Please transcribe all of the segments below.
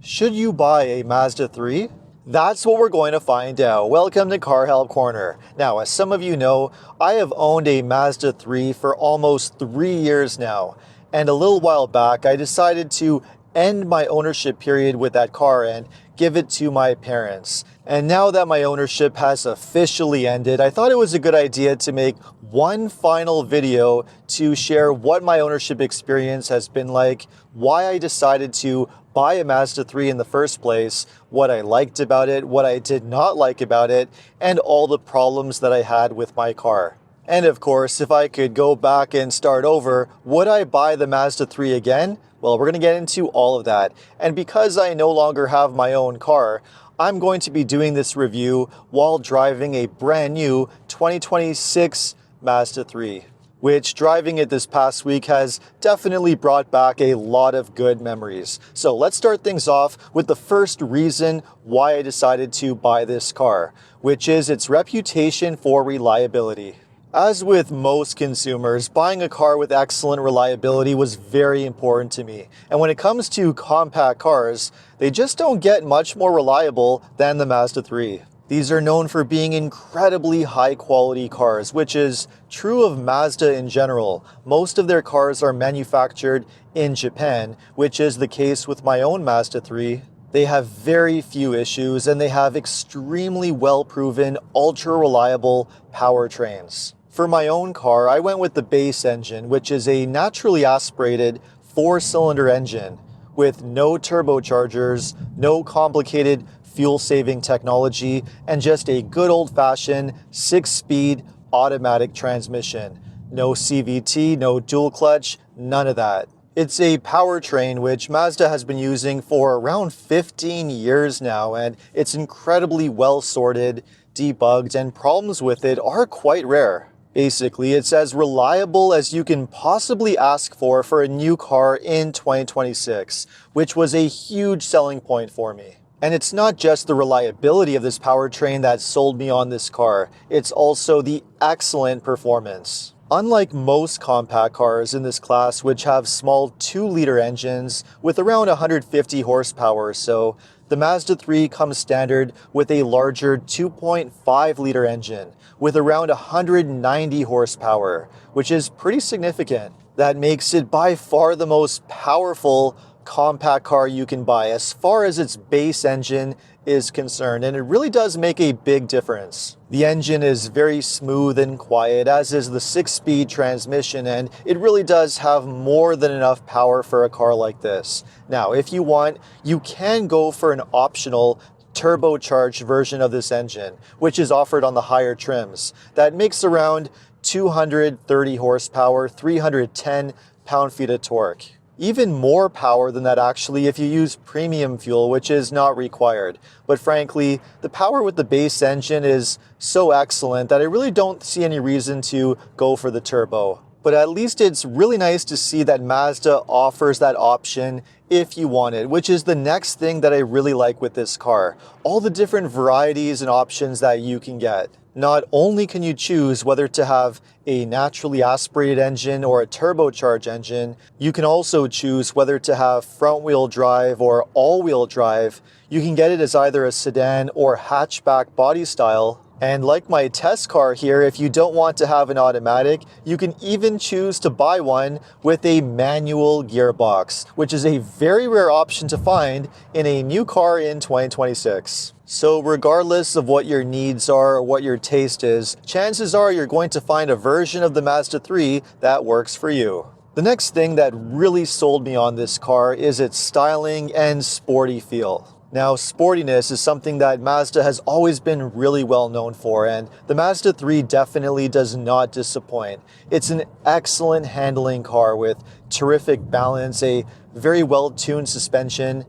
Should you buy a Mazda 3? That's what we're going to find out. Welcome to Car Help Corner. Now, as some of you know, I have owned a Mazda 3 for almost 3 years now. And a little while back, I decided to end my ownership period with that car and give it to my parents. And now that my ownership has officially ended, I thought it was a good idea to make one final video to share what my ownership experience has been like, why I decided to buy a Mazda 3 in the first place, what I liked about it, what I did not like about it, and all the problems that I had with my car. And of course, if I could go back and start over, would I buy the Mazda 3 again? Well, we're going to get into all of that. And because I no longer have my own car, I'm going to be doing this review while driving a brand new 2026 Mazda 3, which driving it this past week has definitely brought back a lot of good memories. So let's start things off with the first reason why I decided to buy this car, which is its reputation for reliability. As with most consumers, buying a car with excellent reliability was very important to me. And when it comes to compact cars, they just don't get much more reliable than the Mazda 3. These are known for being incredibly high quality cars, which is true of Mazda in general. Most of their cars are manufactured in Japan, which is the case with my own Mazda 3. They have very few issues and they have extremely well-proven, ultra-reliable powertrains. For my own car, I went with the base engine, which is a naturally aspirated 4-cylinder engine with no turbochargers, no complicated fuel-saving technology, and just a good old-fashioned 6-speed automatic transmission. No CVT, no dual clutch, none of that. It's a powertrain which Mazda has been using for around 15 years now, and it's incredibly well sorted, debugged, and problems with it are quite rare. Basically, it's as reliable as you can possibly ask for a new car in 2026, which was a huge selling point for me. And it's not just the reliability of this powertrain that sold me on this car, it's also the excellent performance. Unlike most compact cars in this class, which have small 2-liter engines with around 150 horsepower or so, the Mazda 3 comes standard with a larger 2.5-liter engine with around 190 horsepower, which is pretty significant. That makes it by far the most powerful compact car you can buy as far as its base engine is concerned, and it really does make a big difference. The engine is very smooth and quiet, as is the 6-speed transmission, and it really does have more than enough power for a car like this. Now, if you want, you can go for an optional turbocharged version of this engine, which is offered on the higher trims. That makes around 230 horsepower, 310 pound-feet of torque. Even more power than that actually if you use premium fuel, which is not required. But frankly, the power with the base engine is so excellent that I really don't see any reason to go for the turbo. But at least it's really nice to see that Mazda offers that option if you want it, which is the next thing that I really like with this car. All the different varieties and options that you can get. Not only can you choose whether to have a naturally aspirated engine or a turbocharged engine, you can also choose whether to have front-wheel drive or all-wheel drive. You can get it as either a sedan or hatchback body style. And like my test car here, if you don't want to have an automatic, you can even choose to buy one with a manual gearbox, which is a very rare option to find in a new car in 2026. So regardless of what your needs are or what your taste is, chances are you're going to find a version of the Mazda 3 that works for you. The next thing that really sold me on this car is its styling and sporty feel. Now, sportiness is something that Mazda has always been really well known for, and the Mazda 3 definitely does not disappoint. It's an excellent handling car with terrific balance, a very well-tuned suspension,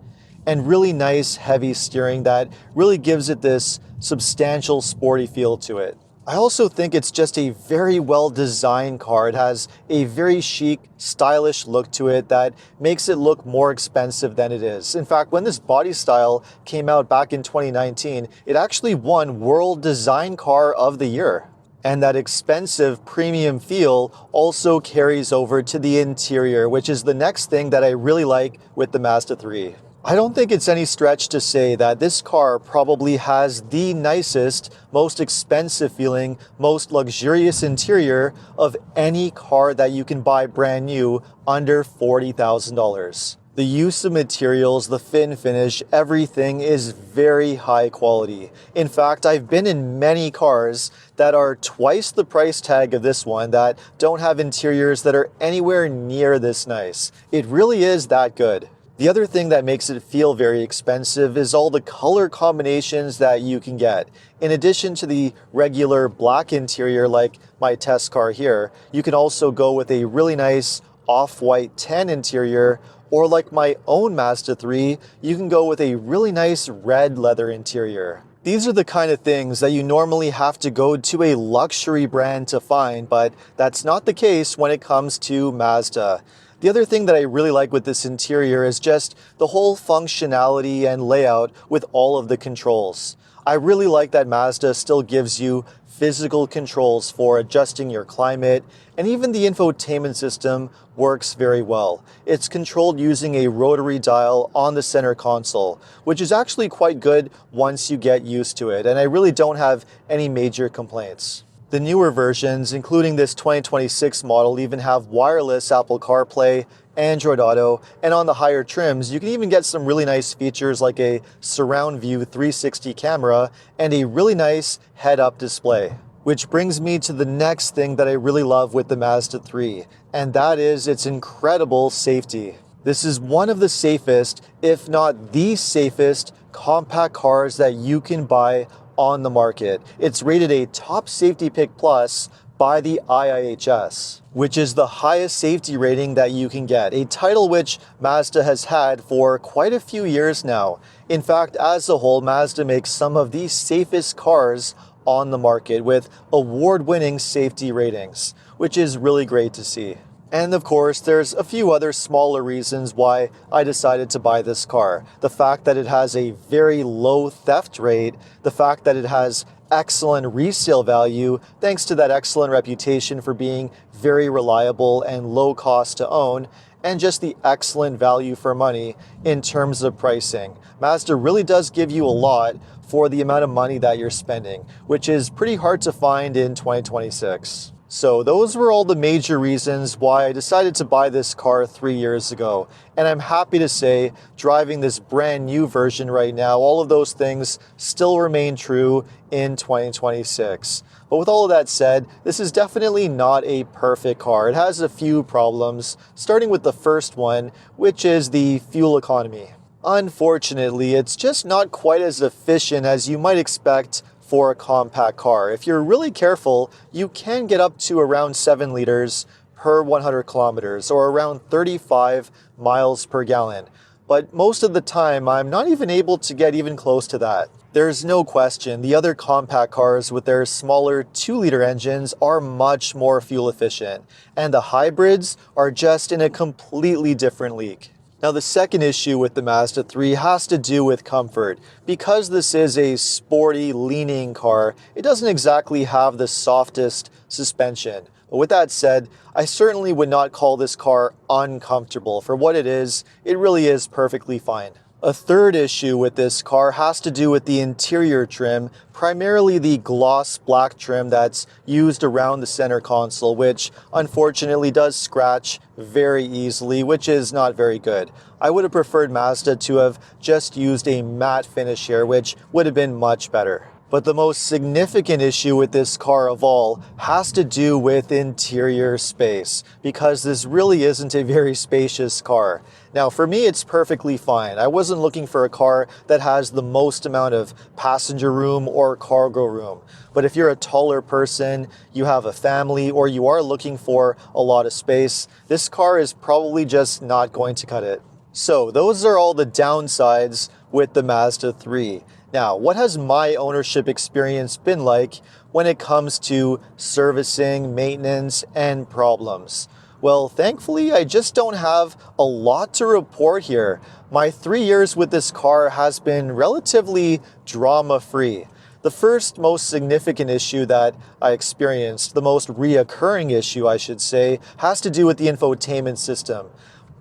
and really nice heavy steering that really gives it this substantial sporty feel to it. I also think it's just a very well-designed car. It has a very chic, stylish look to it that makes it look more expensive than it is. In fact, when this body style came out back in 2019, it actually won World Design Car of the Year. And that expensive premium feel also carries over to the interior, which is the next thing that I really like with the Mazda 3. I don't think it's any stretch to say that this car probably has the nicest, most expensive feeling, most luxurious interior of any car that you can buy brand new under $40,000. The use of materials, the fit and finish, everything is very high quality. In fact, I've been in many cars that are twice the price tag of this one that don't have interiors that are anywhere near this nice. It really is that good. The other thing that makes it feel very expensive is all the color combinations that you can get. In addition to the regular black interior like my test car here, you can also go with a really nice off-white tan interior, or like my own Mazda 3, you can go with a really nice red leather interior. These are the kind of things that you normally have to go to a luxury brand to find, but that's not the case when it comes to Mazda. The other thing that I really like with this interior is just the whole functionality and layout with all of the controls. I really like that Mazda still gives you physical controls for adjusting your climate, and even the infotainment system works very well. It's controlled using a rotary dial on the center console, which is actually quite good once you get used to it, and I really don't have any major complaints. The newer versions, including this 2026 model, even have wireless Apple CarPlay, Android Auto, and on the higher trims, you can even get some really nice features like a surround view 360 camera and a really nice head-up display. Which brings me to the next thing that I really love with the Mazda 3, and that is its incredible safety. This is one of the safest, if not the safest, compact cars that you can buy on the market. It's rated a top safety pick plus by the IIHS, which is the highest safety rating that you can get, a title which Mazda has had for quite a few years now. In fact, as a whole, Mazda makes some of the safest cars on the market with award-winning safety ratings, which is really great to see. And of course, there's a few other smaller reasons why I decided to buy this car. The fact that it has a very low theft rate, the fact that it has excellent resale value thanks to that excellent reputation for being very reliable and low cost to own, and just the excellent value for money in terms of pricing. Mazda really does give you a lot for the amount of money that you're spending, which is pretty hard to find in 2026. So those were all the major reasons why I decided to buy this car 3 years ago. And I'm happy to say, driving this brand new version right now, all of those things still remain true in 2026. But with all of that said, this is definitely not a perfect car. It has a few problems, starting with the first one, which is the fuel economy. Unfortunately, it's just not quite as efficient as you might expect for a compact car. If you're really careful, you can get up to around 7 liters per 100 kilometers, or around 35 miles per gallon. But most of the time, I'm not even able to get even close to that. There's no question, the other compact cars with their smaller 2-liter engines are much more fuel efficient, and the hybrids are just in a completely different league. Now, the second issue with the Mazda 3 has to do with comfort. Because this is a sporty, leaning car, it doesn't exactly have the softest suspension. But with that said, I certainly would not call this car uncomfortable. For what it really is perfectly fine. A third issue with this car has to do with the interior trim, primarily the gloss black trim that's used around the center console, which unfortunately does scratch very easily, which is not very good. I would have preferred Mazda to have just used a matte finish here, which would have been much better. But the most significant issue with this car of all has to do with interior space, because this really isn't a very spacious car. Now, for me, it's perfectly fine. I wasn't looking for a car that has the most amount of passenger room or cargo room. But if you're a taller person, you have a family, or you are looking for a lot of space, this car is probably just not going to cut it. So those are all the downsides with the Mazda 3. Now, what has my ownership experience been like when it comes to servicing, maintenance, and problems? Well, thankfully, I just don't have a lot to report here. My 3 years with this car has been relatively drama-free. The first most significant issue that I experienced, the most reoccurring issue I should say, has to do with the infotainment system.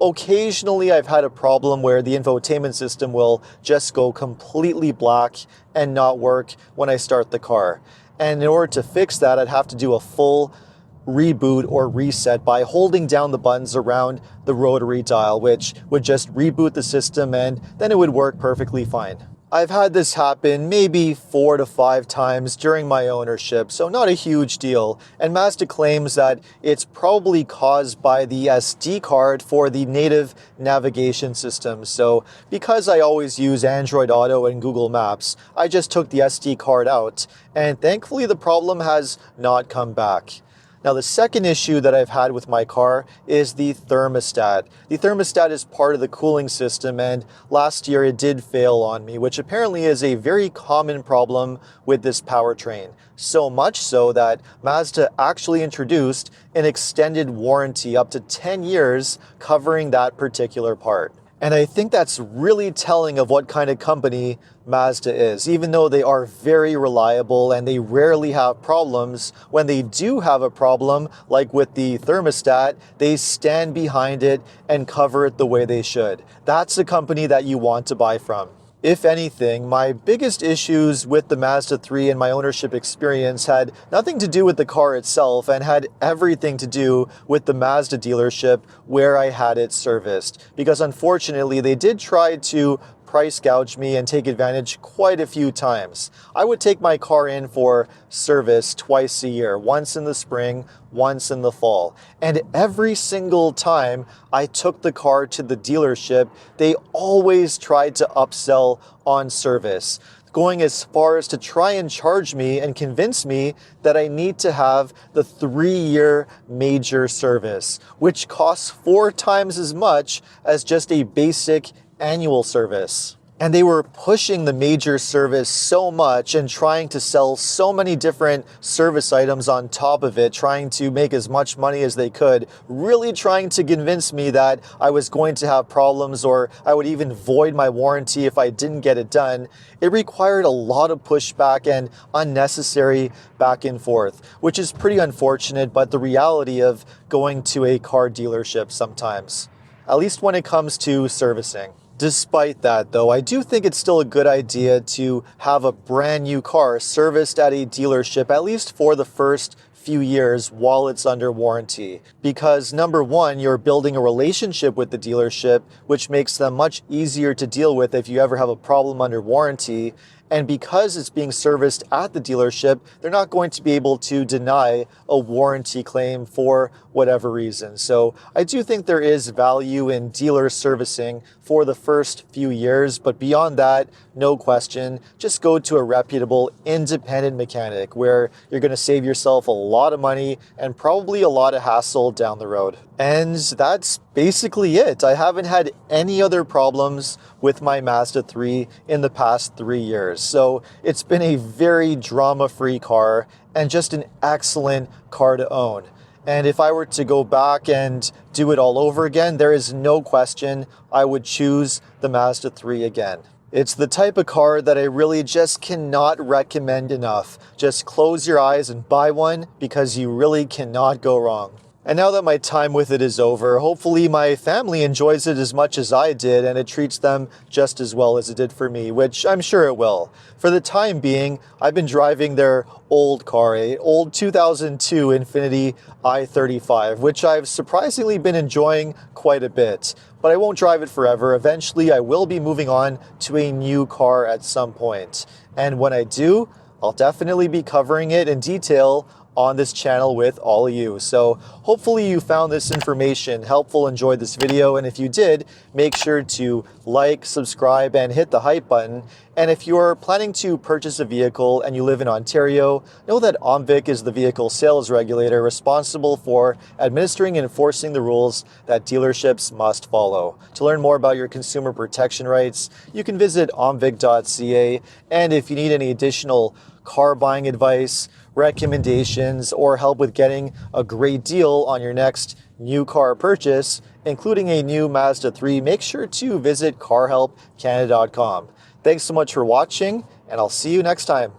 Occasionally, I've had a problem where the infotainment system will just go completely black and not work when I start the car. And in order to fix that, I'd have to do a full reboot or reset by holding down the buttons around the rotary dial, which would just reboot the system and then it would work perfectly fine. I've had this happen maybe 4 to 5 times during my ownership, so not a huge deal. And Mazda claims that it's probably caused by the SD card for the native navigation system. So because I always use Android Auto and Google Maps, I just took the SD card out, and thankfully the problem has not come back. Now, the second issue that I've had with my car is the thermostat. The thermostat is part of the cooling system, and last year it did fail on me, which apparently is a very common problem with this powertrain. So much so that Mazda actually introduced an extended warranty up to 10 years covering that particular part. And I think that's really telling of what kind of company Mazda is. Even though they are very reliable and they rarely have problems, when they do have a problem, like with the thermostat, they stand behind it and cover it the way they should. That's the company that you want to buy from. If anything, my biggest issues with the Mazda 3 and my ownership experience had nothing to do with the car itself and had everything to do with the Mazda dealership where I had it serviced. Because unfortunately, they did try to price gouge me and take advantage quite a few times. I would take my car in for service twice a year, once in the spring, once in the fall. And every single time I took the car to the dealership, they always tried to upsell on service, going as far as to try and charge me and convince me that I need to have the 3-year major service, which costs 4 times as much as just a basic annual service. And they were pushing the major service so much and trying to sell so many different service items on top of it, trying to make as much money as they could, really trying to convince me that I was going to have problems or I would even void my warranty if I didn't get it done. It required a lot of pushback and unnecessary back and forth, which is pretty unfortunate, but the reality of going to a car dealership sometimes, at least when it comes to servicing. Despite that, though, I do think it's still a good idea to have a brand new car serviced at a dealership, at least for the first few years while it's under warranty. Because number one, you're building a relationship with the dealership, which makes them much easier to deal with if you ever have a problem under warranty. And because it's being serviced at the dealership, they're not going to be able to deny a warranty claim for whatever reason. So I do think there is value in dealer servicing for the first few years, but beyond that, no question, just go to a reputable independent mechanic where you're going to save yourself a lot of money and probably a lot of hassle down the road. And that's basically it. I haven't had any other problems with my Mazda 3 in the past 3 years. So it's been a very drama-free car and just an excellent car to own. And if I were to go back and do it all over again, there is no question I would choose the Mazda 3 again. It's the type of car that I really just cannot recommend enough. Just close your eyes and buy one because you really cannot go wrong. And now that my time with it is over, hopefully my family enjoys it as much as I did and it treats them just as well as it did for me, which I'm sure it will. For the time being, I've been driving their old car, an old 2002 Infiniti i35, which I've surprisingly been enjoying quite a bit. But I won't drive it forever. Eventually, I will be moving on to a new car at some point. And when I do, I'll definitely be covering it in detail on this channel with all of you. So hopefully you found this information helpful, enjoyed this video, and if you did, make sure to like, subscribe, and hit the hype button. And if you're planning to purchase a vehicle and you live in Ontario, know that OMVIC is the vehicle sales regulator responsible for administering and enforcing the rules that dealerships must follow. To learn more about your consumer protection rights, you can visit omvic.ca, and if you need any additional car buying advice, recommendations, or help with getting a great deal on your next new car purchase, including a new Mazda 3, make sure to visit carhelpcanada.com. Thanks so much for watching, and I'll see you next time.